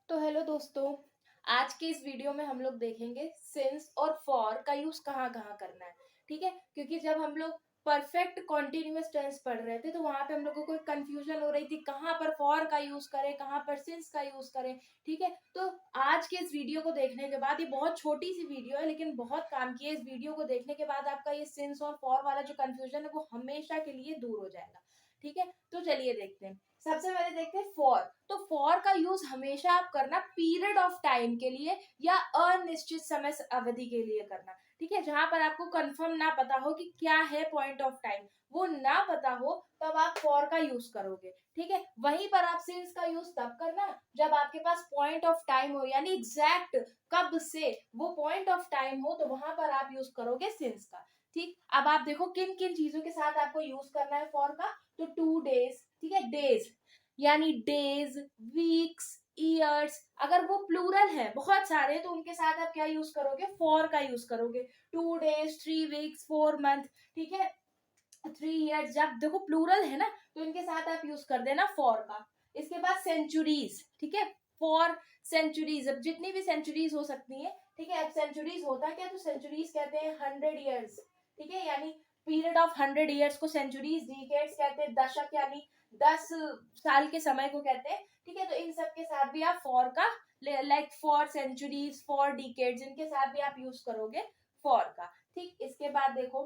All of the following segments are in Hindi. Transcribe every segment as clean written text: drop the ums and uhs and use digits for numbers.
तो हेलो दोस्तों। आज के इस वीडियो में हम लोग देखेंगे सिंस और फॉर का यूज कहाँ कहाँ करना है। ठीक है, क्योंकि जब हम लोग परफेक्ट कॉन्टिन्यूअस टेंस पढ़ रहे थे तो वहां पे हम लोगों को कंफ्यूजन हो रही थी कहाँ पर फॉर का यूज करें, कहाँ पर सिंस का यूज करें। ठीक है, तो आज के इस वीडियो को देखने के बाद, ये बहुत छोटी सी वीडियो है लेकिन बहुत काम की है। इस वीडियो को देखने के बाद आपका ये सिंस और फॉर वाला जो कंफ्यूजन है वो हमेशा के लिए दूर हो जाएगा। ठीक है, तो चलिए देखते हैं। सबसे पहले देखते हैं फॉर। तो फॉर का यूज हमेशा आप करना पीरियड ऑफ टाइम के लिए या अनिश्चित समय अवधि के लिए करना। ठीक है, जहां पर आपको कंफर्म ना पता हो कि क्या है पॉइंट ऑफ टाइम, वो ना पता हो, तब आप फॉर का यूज करोगे। ठीक है, वहीं पर आप सिंस का यूज तब करना जब आपके पास पॉइंट ऑफ टाइम हो, यानी एग्जैक्ट कब से वो पॉइंट ऑफ टाइम हो, तो वहां पर आप यूज करोगे सिंस का। ठीक, अब आप देखो किन किन चीजों के साथ आपको यूज करना है फॉर का। तो 2 days, ठीक है, डेज यानी डेज, वीक्स, ईयर्स। अगर वो प्लूरल है बहुत सारे, तो उनके साथ आप क्या यूज करोगे, फॉर का यूज करोगे। 2 days, 3 weeks, 4 month। ठीक है, 3 years। जब देखो प्लूरल है ना, तो इनके साथ आप यूज कर देना फॉर का। इसके बाद सेंचुरीज। ठीक है, फॉर सेंचुरीज। अब जितनी भी सेंचुरीज हो सकती है। ठीक है, अब सेंचुरीज होता क्या, तो सेंचुरीज कहते हैं 100 years। ठीक है, यानी पीरियड ऑफ 100 years को सेंचुरीज। डिकेड्स कहते हैं दशक, यानी 10 साल के समय को कहते हैं। ठीक है, तो इन सब के साथ भी आप फॉर का, like for centuries, for decades, इनके साथ भी आप यूज करोगे फॉर का। ठीक, इसके बाद देखो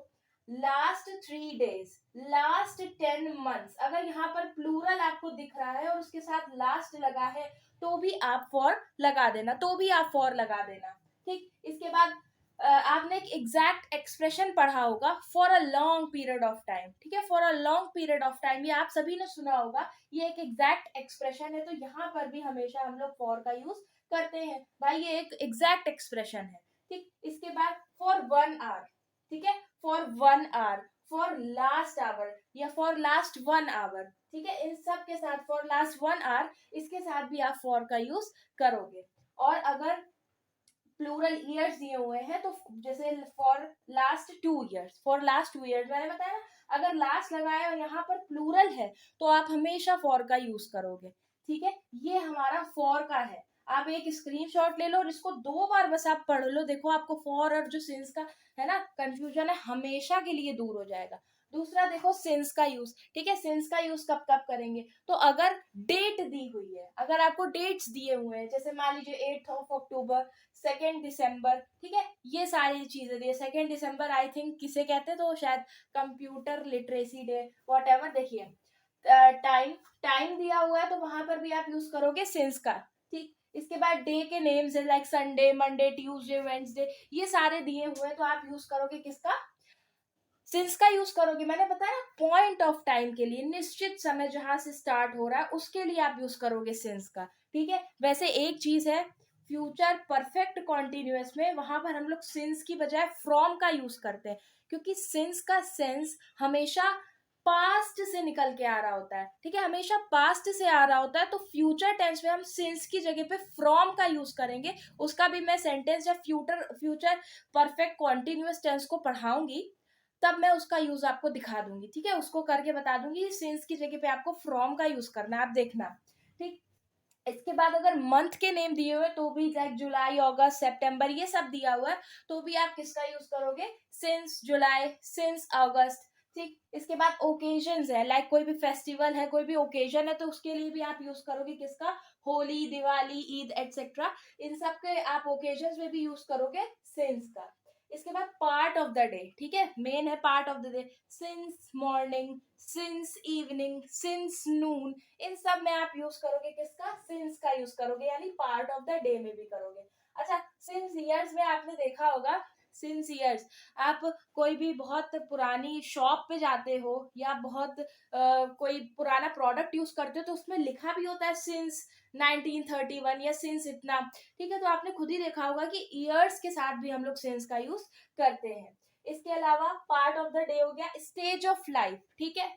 लास्ट 3 days, लास्ट 10 months। अगर यहाँ पर प्लूरल आपको दिख रहा है और उसके साथ लास्ट लगा है, तो भी आप फॉर लगा देना, तो भी आप फॉर लगा देना। ठीक, इसके बाद आपने एक एग्जैक्ट एक्सप्रेशन पढ़ा होगा, for a long period of time. ठीक है, for a long period of time, ये आप सभी ने सुना होगा। ये एक एग्जैक्ट एक्सप्रेशन है, तो यहाँ पर भी हमेशा हम लोग फॉर का यूज करते हैं। भाई ये एक एग्जैक्ट एक्सप्रेशन है। ठीक, इसके बाद फॉर 1 hour। ठीक है, for 1 hour, for last hour या फॉर लास्ट 1 hour। ठीक है, इन सब के साथ फॉर लास्ट 1 hour, इसके साथ भी आप फॉर का यूज करोगे। और अगर प्लूरल ईयर्स दिए हुए हैं, तो जैसे for last 2 years, for last 2 years मैंने बताया ना, अगर लास्ट लगाया और यहाँ पर प्लूरल है, तो आप हमेशा फॉर का यूज करोगे। ठीक है, ये हमारा फॉर का है। आप एक स्क्रीनशॉट ले लो और इसको 2 बार बस आप पढ़ लो, देखो आपको फॉर और जो सिंस का है ना कंफ्यूजन है, हमेशा के लिए दूर हो जाएगा। दूसरा देखो सिंस का यूज। ठीक है, सिंस का यूज कब कब करेंगे, तो अगर डेट दी हुई है, अगर आपको डेट्स दिए हुए हैं, जैसे मान लीजिए 8 अक्टूबर, 2 दिसंबर। ठीक है, ये सारी चीजें दी। 2 दिसंबर आई थिंक किसे कहते हैं, तो शायद computer literacy day, what ever. देखिए टाइम टाइम दिया हुआ है, तो वहां पर भी आप यूज करोगे सिंस का। ठीक, इसके बाद डे के नेम्स है, like Sunday, Monday, Tuesday, Wednesday, ये सारे दिए हुए हैं, तो आप यूज करोगे किसका, सिंस का यूज करोगे। मैंने बताया पॉइंट ऑफ टाइम के लिए, निश्चित समय जहां से स्टार्ट हो रहा है उसके लिए आप यूज करोगे सिंस का। ठीक है, वैसे एक चीज है, फ्यूचर परफेक्ट कॉन्टिन्यूअस में वहां पर हम लोग सिंस की बजाय फ्रॉम का यूज करते हैं, क्योंकि सिंस का सेंस हमेशा पास्ट से निकल के आ रहा होता है। ठीक है, हमेशा पास्ट से आ रहा होता है, तो फ्यूचर टेंस में हम सिंस की जगह पे फ्रॉम का यूज करेंगे। उसका भी मैं सेंटेंस जब future future perfect continuous tense को पढ़ाऊंगी, तब मैं उसका यूज आपको दिखा दूंगी। ठीक है, उसको करके बता दूंगी, सिंस की जगह पे आपको फ्रॉम का यूज करना है, आप देखना। ठीक, इसके बाद अगर मंथ के नेम दिए हुए, तो भी लाइक जुलाई, अगस्त, सितंबर, ये सब दिया हुआ है, तो भी आप किसका यूज करोगे, सिंस जुलाई, सिंस अगस्त। ठीक, इसके बाद ओकेजन है, लाइक कोई भी फेस्टिवल है, कोई भी ओकेजन है, तो उसके लिए भी आप यूज करोगे किसका, होली, दिवाली, ईद एटसेट्रा। इन सब के आप ओकेजन में भी यूज करोगे सिंस का। इसके बाद पार्ट ऑफ द डे। ठीक है, मेन है part of the day, since morning, since evening, since noon, इन सब में आप यूज करोगे किसका, सिंस का यूज करोगे, यानी पार्ट ऑफ द डे में भी करोगे। अच्छा, सिंस ईयर्स में आपने देखा होगा, सिंस ईयर्स, आप कोई भी बहुत पुरानी शॉप पे जाते हो या बहुत कोई पुराना प्रोडक्ट यूज करते हो, तो उसमें लिखा भी होता है सिंस 1931 या सिंस इतना। ठीक है, तो आपने खुद ही देखा होगा कि ईयर्स के साथ भी हम लोग सिंस का यूज करते हैं। इसके अलावा पार्ट ऑफ द डे हो गया, स्टेज ऑफ लाइफ। ठीक है,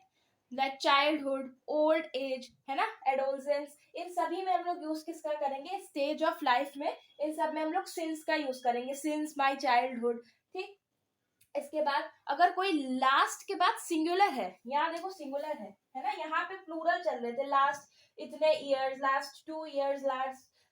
लाइक चाइल्डहुड, ओल्ड एज, है ना, एडोलसेंस, इन सभी में हम लोग यूज किसका करेंगे, स्टेज ऑफ लाइफ में, इन सब में हम लोग सिंस का यूज करेंगे, सिंस माई चाइल्डहुड। ठीक, इसके बाद अगर कोई लास्ट के बाद सिंगुलर है, यहाँ देखो सिंगुलर है ना, यहाँ पे प्लूरल चल रहे थे, लास्ट इतने years, last 2 years,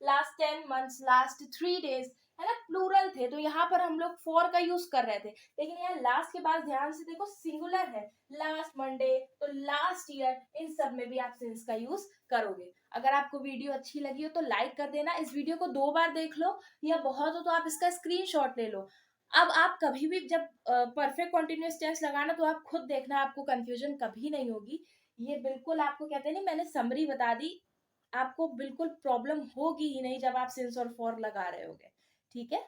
last 10 months, last 3 days, है ना, प्लूरल थे, तो यहाँ पर हम लोग फॉर का यूज कर रहे थे। लेकिन यहाँ लास्ट के बाद ध्यान से देखो सिंगुलर है, लास्ट मंडे, तो लास्ट ईयर, इन सब में भी आप सिंस का यूज करोगे। अगर आपको वीडियो अच्छी लगी हो तो लाइक कर देना, इस वीडियो को 2 बार देख लो, या बहुत हो तो आप इसका स्क्रीनशॉट ले लो। अब आप कभी भी जब परफेक्ट कॉन्टिन्यूअस टेंस लगाना तो आप खुद देखना, आपको कंफ्यूजन कभी नहीं होगी। ये बिल्कुल आपको कहते हैं नहीं, मैंने समरी बता दी, आपको बिल्कुल प्रॉब्लम होगी ही नहीं जब आप सिंस और फॉर लगा रहे होगे। ठीक है।